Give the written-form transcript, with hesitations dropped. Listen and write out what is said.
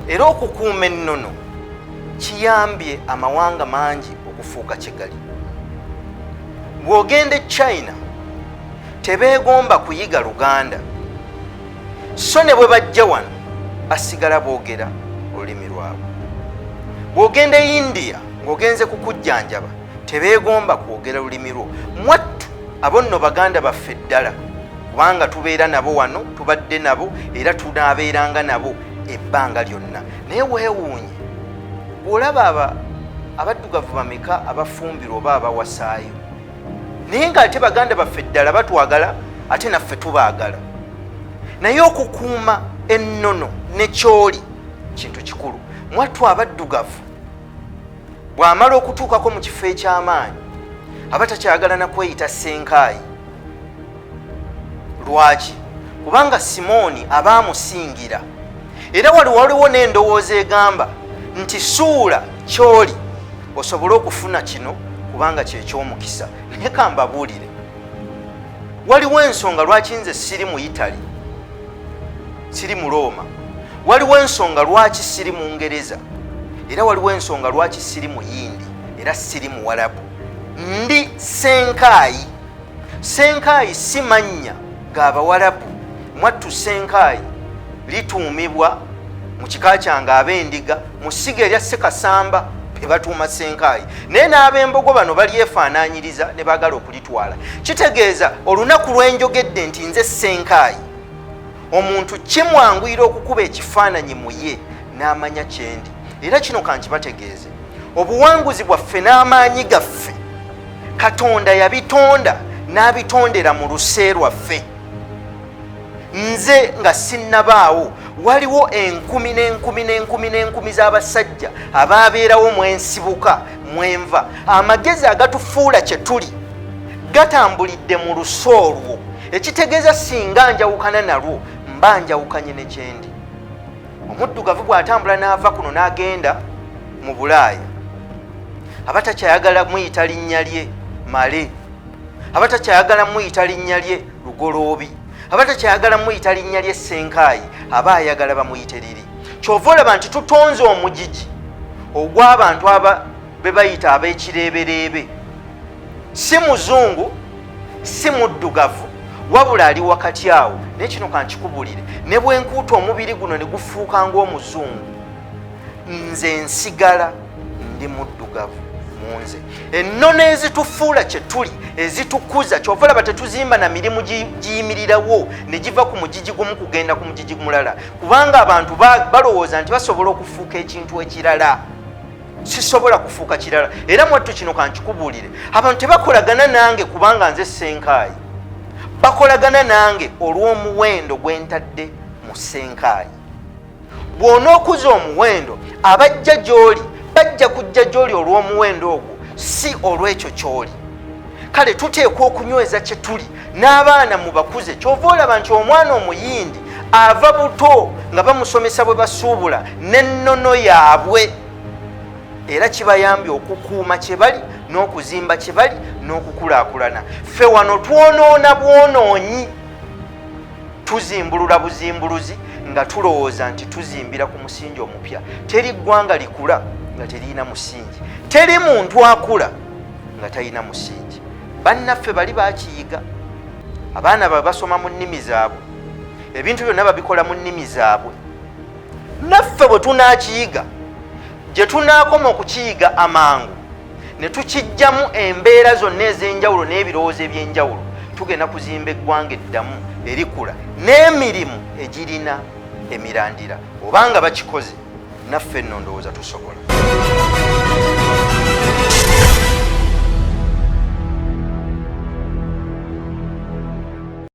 era okukuuma ennono kiyambye amawanga mangi okufuuka kyegali. Bw'ogenda e China tebeegomba kuyiga Luganda, so ne bwe bajja wano basigala boogera olulimi lwabwe. Bw'ogenda e India ng'ogenze kukujjanjaba tebeegomba kwogera lulimi lwo. Mwattu abo nno baganda baffe ddala, kubanga tubeera nabo wano, tubadde nabo era tunaabeeranga nabo ebbanga lyonna. Naye weewuunye bw'olaba abaddugavu bameka abafumbirwa oba abawasaayo, naye ng'ate baganda baffe ddala batwagala ate naffe tubaagala. Naye okukuuma ennono ne kyoli kintu kikulu. Mwattu abaddugavu bw'amala okutuukako mu kifo eky'amaanyi aba takyagala na kweyita Senkaayi. Lwaki? Kubanga Simooni aba amusingira, era waliwo n'endowooza egamba nti suula kyoli osobole okufuna kino kubanga kyekyomukisa. Naye kambabuulire, waliwo ensonga lwaki nze siri mu Italy, siri mu Roma, waliwo ensonga lwaki siri mu Ngereza, era waliwo ensonga lwaki siri mu Yindi, era siri mu Warabu. Ndi Senkaayi. Senkaayi si mannya g'Abawarabu. Mwattu Senkaayi lituumibwa mu kika kyange ab'endiga, mu ssiga erya Ssekasamba be batuuma Senkaayi. Naye n'ab'embogo bano balyefaanaanyiriza ne baagala okulitwala. Kitegeeza olunaku lwe njogedde nti nze Senkaayi, omuntu kimwanguyira okukuba ekifaananyi mu ye n'amanya kyendi. Era kino kankibategeeze, obuwanguzi bwaffe n'amaanyi gaffe Katonda yabitonda n'abitondera mu luse lwaffe. Nze nga sinnabaawo waliwo enkumi n'enkumi n'enkumi n'enkumi z'abasajja abaabeerawo mwensibuka mwenva. Amagezi agatufuula kye tuli gatambulidde mu luse olwo, ekitegeeza singa njawukana nalwo mba njawukanye ne kyendi. Omuddugavu bw'atambula n'ava kuno n'agenda mu Bulaaya, abatakyayagala muyita linnya lye Male, abatakyayagala muyita linnya lye Lugoloobi, abatakyayagala muyita linnya lye Senkaayi, aba ayagala bamuyite liri. Kyova olaba nti tutonze omugigi ogw'abantu be bayita ab'ekireebereebe. Si muzungu, si muddugavu, wabula ali wakati awo. Naye kino kankikubulire, ne bwe nkuuta omubiri guno ne gufuuka ng'omuzungu, nze nsigala ndi muddugavu mu nze. Ennono ezitufuula kye tuli, ezitukuza, kyova olaba tetuzimba na mirimu giyimirirawo ne giva ku mugigi gumu kugenda ku mugigi mulala, kubanga abantu balowooza nti basobola okufuuka ekintu ekirala. Sisobola kufuuka kirala. Era mwattu kino kankikubuulire, abantu tebakolagana nange kubanga nze Senkaayi, bakolagana nange olw'omuwendo gwe ntadde mu Senkaayi. Bw'onookuza omuwendo, abajja gy'oli bajja kujja gy'oli olw'omuwendo ogwo, si olw'ekyo ky'oli. Kale tuteekwa okunyweza kye tuli, n'abaana mu bakuze. Kyova olaba nti omwana omuyindi ava buto nga bamusomesa bwe basuubula n'ennono yaabwe, era kibayambye okukuuma kye bali n'okuzimba kye bali n'okukulaakulana. Ffe wano twonoona bwonoonyi, tuzimbulula buzimbuluzi nga tulowooza nti tuzimbira ku musingi omupya. Teri ggwanga likula nga terina musingi, teri muntu akula nga talina musingi. Bannaffe bali bakiyiga, abaana baabwe basoma mu nnimi zaabwe, ebintu byonna babikola mu nnimi zaabwe. Naffe bwe tunaakiyiga, gye tunaakoma okukiyiga amangu ne tukijjamu embeera zonna ez'enjawulo n'ebirowoozo eby'enjawulo, tugenda kuzimba eggwanga eddamu erikula n'emirimu egirina emirandira. Obanga bakikoze, naffe nno ndowooza tusobola.